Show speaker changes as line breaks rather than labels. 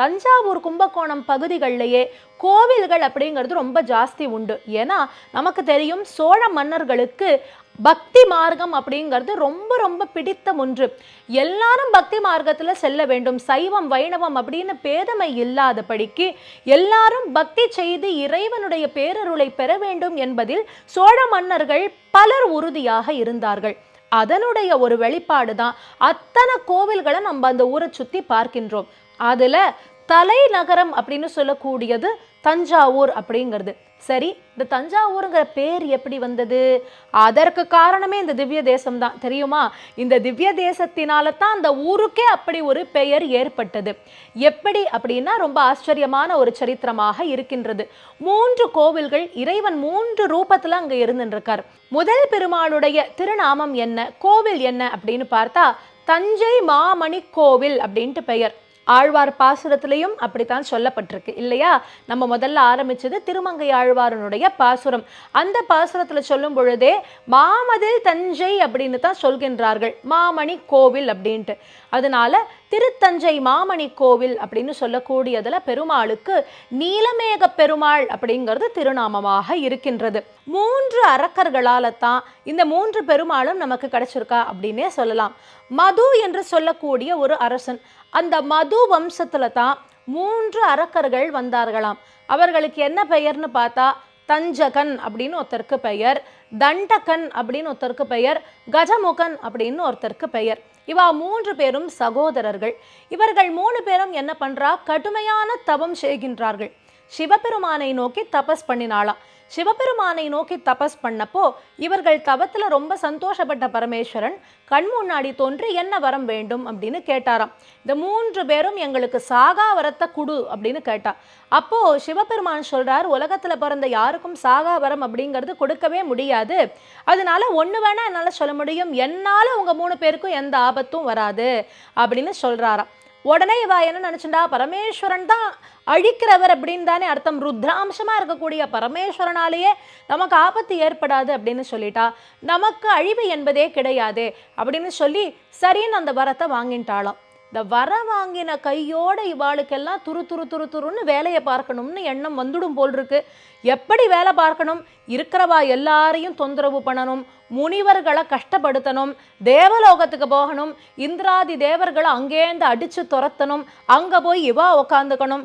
தஞ்சாவூர் கும்பகோணம் பகுதிகளிலேயே கோவில்கள் அப்படிங்கிறது ரொம்ப ஜாஸ்தி உண்டு. ஏன்னா நமக்கு தெரியும் சோழ மன்னர்களுக்கு பக்தி மார்க்கம் அப்படிங்கிறது ரொம்ப ரொம்ப பிடித்த ஒன்று. எல்லாரும் பக்தி மார்க்கத்துல செல்ல வேண்டும், சைவம் வைணவம் அப்படின்னு பேதமை இல்லாதபடிக்கு எல்லாரும் பக்தி செய்து இறைவனுடைய பேரருளை பெற வேண்டும் என்பதில் சோழ மன்னர்கள் பலர் உறுதியாக இருந்தார்கள். அதனுடைய ஒரு வெளிப்பாடு தான் அத்தனை கோவில்களை நம்ம அந்த ஊரை சுத்தி பார்க்கின்றோம். அதுல தலைநகரம் அப்படின்னு சொல்லக்கூடியது தஞ்சாவூர் அப்படிங்கிறது. சரி, இந்த தஞ்சாவூருங்கிற பேர் எப்படி வந்தது? அதற்கு காரணமே இந்த திவ்ய தேசம் தான், தெரியுமா? இந்த திவ்ய தேசத்தினால தான் அந்த ஊருக்கே அப்படி ஒரு பெயர் ஏற்பட்டது. எப்படி அப்படின்னா ரொம்ப ஆச்சரியமான ஒரு சரித்திரமாக இருக்கின்றது. 3 கோவில்கள், இறைவன் 3 ரூபத்துல அங்க இருந்துருக்கார். முதல் பெருமாளுடைய திருநாமம் என்ன, கோவில் என்ன அப்படின்னு பார்த்தா தஞ்சை மாமணி கோவில் அப்படின்ட்டு பெயர். ஆழ்வார் பாசுரத்திலையும் அப்படித்தான் சொல்லப்பட்டிருக்கு இல்லையா? நம்ம முதல்ல ஆரம்பிச்சது திருமங்கை ஆழ்வாரனுடைய பாசுரம். அந்த பாசுரத்துல சொல்லும் பொழுதே மாமதில் தஞ்சை அப்படின்னு தான் சொல்கின்றார்கள், மாமணி கோவில் அப்படின்ட்டு. அதனால திருத்தஞ்சை மாமணி கோவில் அப்படின்னு சொல்லக்கூடியதுல பெருமாளுக்கு நீலமேக பெருமாள் அப்படிங்கிறது திருநாமமாக இருக்கின்றது. 3 அரக்கர்களால தான் இந்த 3 பெருமாளும் நமக்கு கிடைச்சிருக்கா அப்படின்னே சொல்லலாம். மது என்று சொல்லக்கூடிய ஒரு அரசன், அந்த மது வம்சத்துல தான் 3 அரக்கர்கள் வந்தார்களாம். அவர்களுக்கு என்ன பெயர்னு பார்த்தா தஞ்சகன் அப்படின்னு ஒருத்தருக்கு பெயர், தண்டகன் அப்படின்னு ஒருத்தருக்கு பெயர், கஜமுகன் அப்படின்னு ஒருத்தருக்கு பெயர். இவா 3 பேரும் சகோதரர்கள். இவர்கள் 3 பேரும் என்ன பண்றா, கடுமையான தவம் செய்கின்றார்கள். சிவபெருமானை நோக்கி தபஸ் பண்ணினாளாம். சிவபெருமானை நோக்கி தபஸ் பண்ணப்போ இவர்கள் தவத்துல ரொம்ப சந்தோஷப்பட்ட பரமேஸ்வரன் கண் முன்னாடி தோன்றி என்ன வரம் வேண்டும் அப்படின்னு கேட்டாராம். இந்த 3 பேரும் எங்களுக்கு சாகா வரத்தை குடு அப்படின்னு கேட்டா. அப்போ சிவபெருமான் சொல்றார், உலகத்துல பிறந்த யாருக்கும் சாகா வரம் அப்படிங்கிறது கொடுக்கவே முடியாது. அதனால ஒண்ணு வேணா என்னால சொல்ல முடியும், என்னால உங்க 3 பேருக்கும் எந்த ஆபத்தும் வராது அப்படின்னு சொல்றாராம். உடனே இவா என்ன நினைச்சுட்டா, பரமேஸ்வரன் தான் அழிக்கிறவர் அப்படின்னு தானே அர்த்தம், ருத்ராம்சமா இருக்கக்கூடிய பரமேஸ்வரனாலேயே நமக்கு ஆபத்து ஏற்படாது அப்படின்னு சொல்லிட்டா, நமக்கு அழிவு என்பதே கிடையாது அப்படின்னு சொல்லி சரின்னு அந்த வரத்தை வாங்கிட்டாளாம். இந்த வர வாங்கின கையோட இவாளுக்கெல்லாம் துரு துரு துரு துருன்னு வேலையை பார்க்கணும்னு எண்ணம் வந்துடும் போல் இருக்கு. எப்படி வேலை பார்க்கணும், இருக்கிறவா எல்லாரையும் தொந்தரவு பண்ணணும், முனிவர்களை கஷ்டப்படுத்தணும், தேவலோகத்துக்கு போகணும், இந்திராதி தேவர்களை அங்கேருந்து அடிச்சு துரத்தணும், அங்க போய் இவா உக்காந்துக்கணும்,